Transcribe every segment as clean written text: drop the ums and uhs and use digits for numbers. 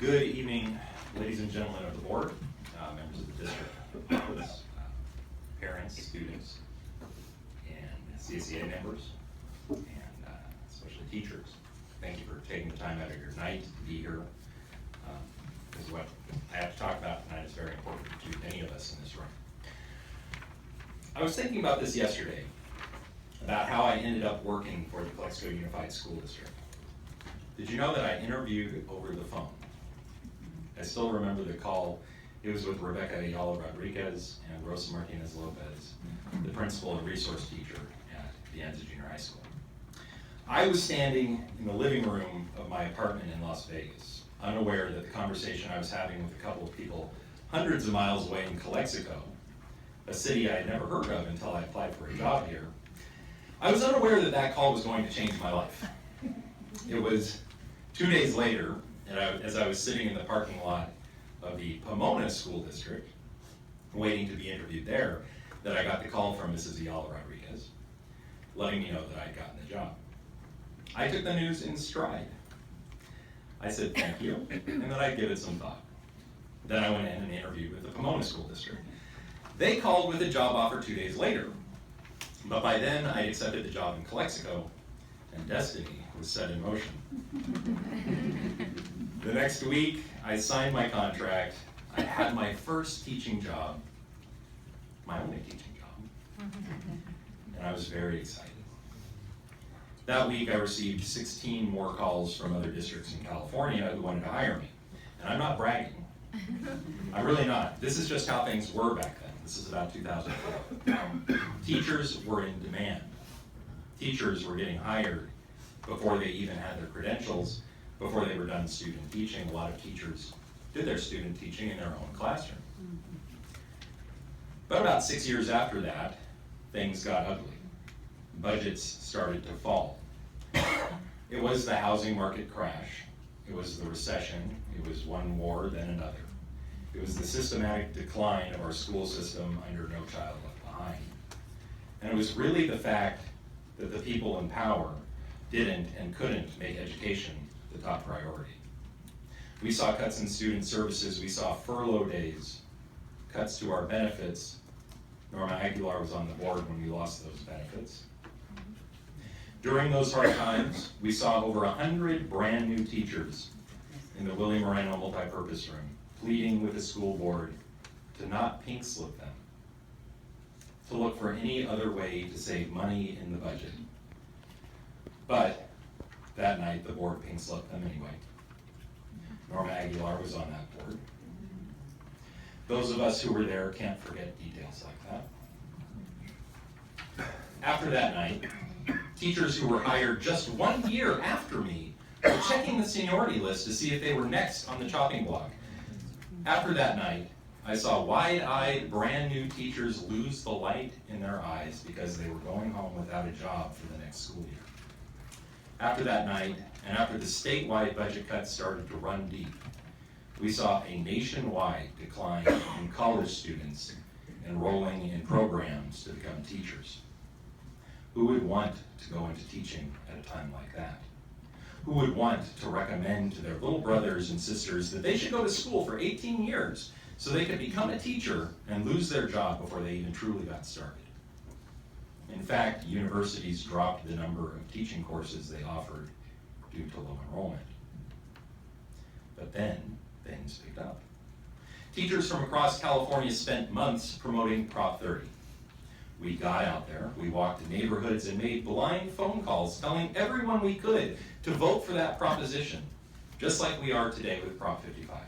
Good evening, ladies and gentlemen of the board, members of the district office, parents, students, and CSEA members, and especially teachers. Thank you for taking the time out of your night to be here. Because what I have to talk about tonight is very important to many of us in this room. I was thinking about this yesterday, about how I ended up working for the Calexico Unified School District. Did you know that I interviewed over the phone? I still remember the call. It was with Rebecca Ayala Rodriguez and Rosa Martinez Lopez, the principal and resource teacher at the Enza Junior High School. I was standing in the living room of my apartment in Las Vegas, unaware that the conversation I was having with a couple of people hundreds of miles away in Calexico, a city I had never heard of until I applied for a job here, I was unaware that that call was going to change my life. It was 2 days later, and as I was sitting in the parking lot of the Pomona School District, waiting to be interviewed there, that I got the call from Mrs. Ayala Rodriguez, letting me know that I had gotten the job. I took the news in stride. I said thank you, and then I'd give it some thought. Then I went in and interviewed with the Pomona School District. They called with a job offer 2 days later, but by then I accepted the job in Calexico, and destiny was set in motion. The next week, I signed my contract. I had my first teaching job, my only teaching job, and I was very excited. That week, I received 16 more calls from other districts in California who wanted to hire me. And I'm not bragging. I'm really not. This is just how things were back then. This is about 2004. Teachers were in demand. Teachers were getting hired before they even had their credentials, before they were done student teaching. A lot of teachers did their student teaching in their own classroom. But about 6 years after that, things got ugly. Budgets started to fall. It was the housing market crash. It was the recession. It was one war, then another. It was the systematic decline of our school system under No Child Left Behind. And it was really the fact that the people in power didn't and couldn't make education the top priority. We saw cuts in student services. We saw furlough days, cuts to our benefits. Norma Aguilar was on the board when we lost those benefits. During those hard times, we saw over 100 brand new teachers in the Willie Moreno multipurpose room pleading with the school board to not pink slip them, to look for any other way to save money in the budget. But that night, the board pink slipped them anyway. Norma Aguilar was on that board. Those of us who were there can't forget details like that. After that night, teachers who were hired just 1 year after me were checking the seniority list to see if they were next on the chopping block. After that night, I saw wide-eyed, brand new teachers lose the light in their eyes because they were going home without a job for the next school year. After that night, and after the statewide budget cuts started to run deep, we saw a nationwide decline in college students enrolling in programs to become teachers. Who would want to go into teaching at a time like that? Who would want to recommend to their little brothers and sisters that they should go to school for 18 years so they could become a teacher and lose their job before they even truly got started? In fact, universities dropped the number of teaching courses they offered due to low enrollment. But then, things picked up. Teachers from across California spent months promoting Prop 30. We got out there, we walked to neighborhoods and made blind phone calls telling everyone we could to vote for that proposition, just like we are today with Prop 55.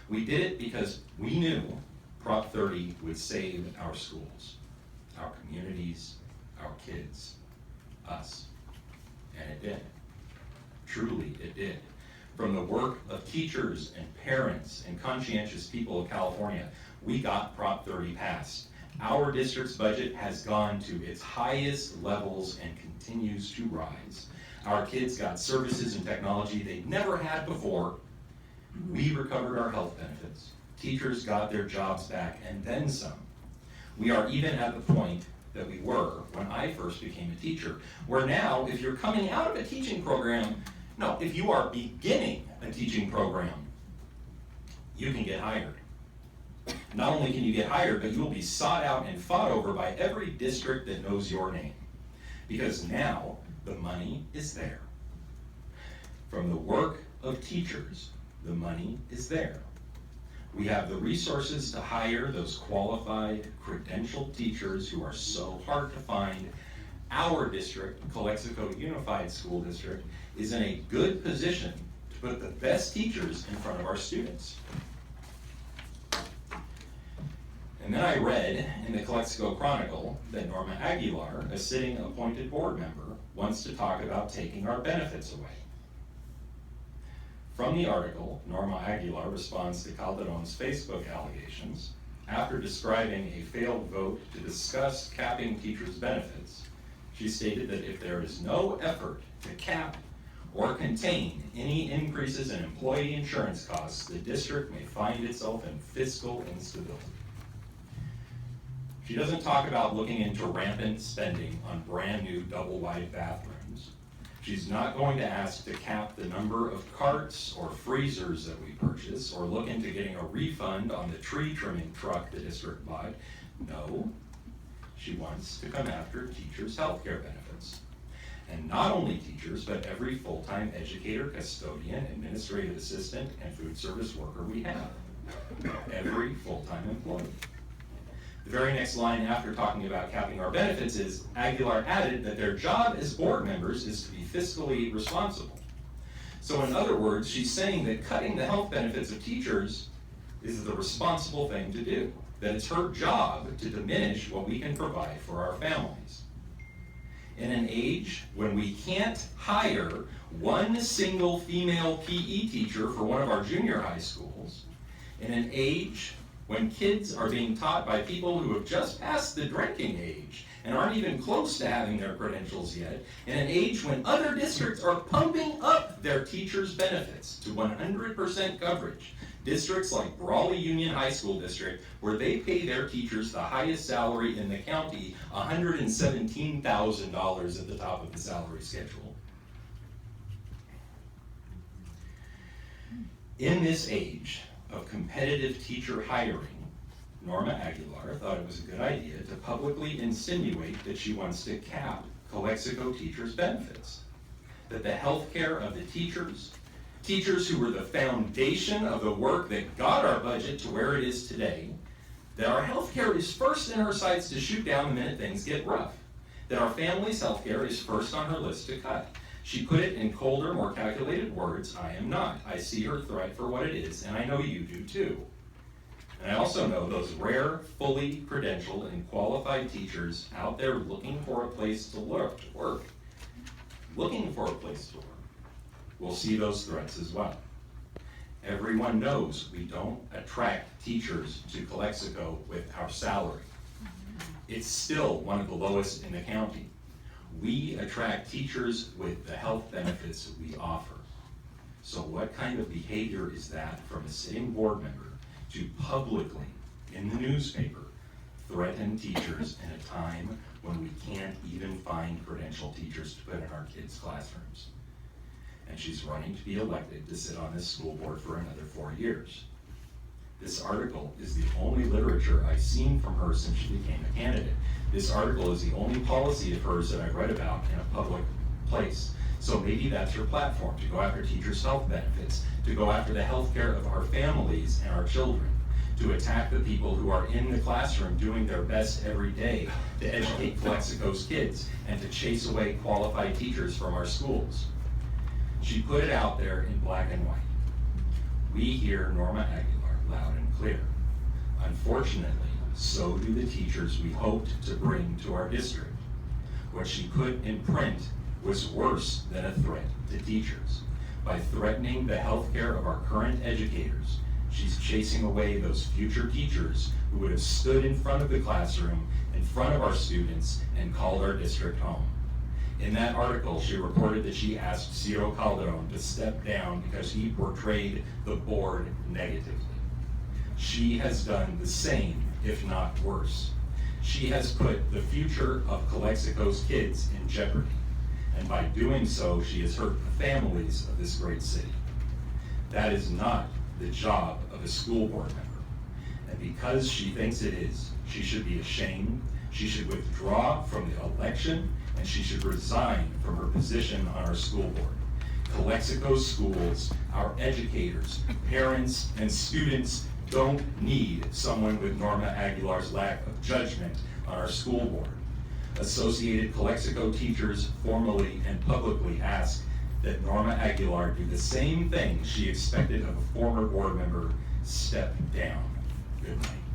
We did it because we knew Prop 30 would save our schools, our communities, our kids, us. And it did. Truly, it did. From the work of teachers and parents and conscientious people of California, we got Prop 30 passed. Our district's budget has gone to its highest levels and continues to rise. Our kids got services and technology they never had before. We recovered our health benefits. Teachers got their jobs back and then some. We are even at the point that we were when I first became a teacher, where now, if you're coming out of a teaching program, no, if you are beginning a teaching program, you can get hired. Not only can you get hired, but you will be sought out and fought over by every district that knows your name. Because now the money is there. From the work of teachers, the money is there. We have the resources to hire those qualified, credentialed teachers who are so hard to find. Our district, Calexico Unified School District, is in a good position to put the best teachers in front of our students. And then I read in the Calexico Chronicle that Norma Aguilar, a sitting appointed board member, wants to talk about taking our benefits away. From the article, Norma Aguilar responds to Calderon's Facebook allegations. After describing a failed vote to discuss capping teachers' benefits, she stated that if there is no effort to cap or contain any increases in employee insurance costs, the district may find itself in fiscal instability. She doesn't talk about looking into rampant spending on brand new double-wide bathrooms. She's not going to ask to cap the number of carts or freezers that we purchase, or look into getting a refund on the tree trimming truck the district bought. No, she wants to come after teachers' health care benefits. And not only teachers, but every full-time educator, custodian, administrative assistant, and food service worker we have. Every full-time employee. The very next line after talking about capping our benefits is, Aguilar added that their job as board members is to be fiscally responsible. So in other words, she's saying that cutting the health benefits of teachers is the responsible thing to do, that it's her job to diminish what we can provide for our families. In an age when we can't hire one single female PE teacher for one of our junior high schools, in an age when kids are being taught by people who have just passed the drinking age and aren't even close to having their credentials yet, in an age when other districts are pumping up their teachers' benefits to 100% coverage, districts like Brawley Union High School District, where they pay their teachers the highest salary in the county, $117,000 at the top of the salary schedule. In this age of competitive teacher hiring, Norma Aguilar thought it was a good idea to publicly insinuate that she wants to cap Calexico teachers' benefits. That the health care of the teachers who were the foundation of the work that got our budget to where it is today, that our health care is first in her sights to shoot down the minute things get rough. That our family's health care is first on her list to cut. She put it in colder, more calculated words, I am not. I see her threat for what it is, and I know you do too. And I also know those rare, fully credentialed and qualified teachers out there looking for a place to work, looking for a place to work, will see those threats as well. Everyone knows we don't attract teachers to Calexico with our salary. It's still one of the lowest in the county. We attract teachers with the health benefits we offer. So what kind of behavior is that from a sitting board member to publicly, in the newspaper, threaten teachers in a time when we can't even find credentialed teachers to put in our kids' classrooms? And she's running to be elected to sit on this school board for another 4 years. This article is the only literature I've seen from her since she became a candidate. This article is the only policy of hers that I've read about in a public place. So maybe that's her platform, to go after teachers' health benefits, to go after the health care of our families and our children, to attack the people who are in the classroom doing their best every day to educate Calexico's kids and to chase away qualified teachers from our schools. She put it out there in black and white. We hear Norma Aguilar loud and clear. Unfortunately, so do the teachers we hoped to bring to our district. What she put in print was worse than a threat to teachers. By threatening the health care of our current educators, she's chasing away those future teachers who would have stood in front of the classroom, in front of our students, and called our district home. In that article, she reported that she asked Ciro Calderon to step down because he portrayed the board negatively. She has done the same, if not worse. She has put the future of Calexico's kids in jeopardy. And by doing so, she has hurt the families of this great city. That is not the job of a school board member. And because she thinks it is, she should be ashamed, she should withdraw from the election, and she should resign from her position on our school board. Calexico schools, our educators, parents, and students don't need someone with Norma Aguilar's lack of judgment on our school board. Associated Calexico teachers formally and publicly ask that Norma Aguilar do the same thing she expected of a former board member: step down. Good night.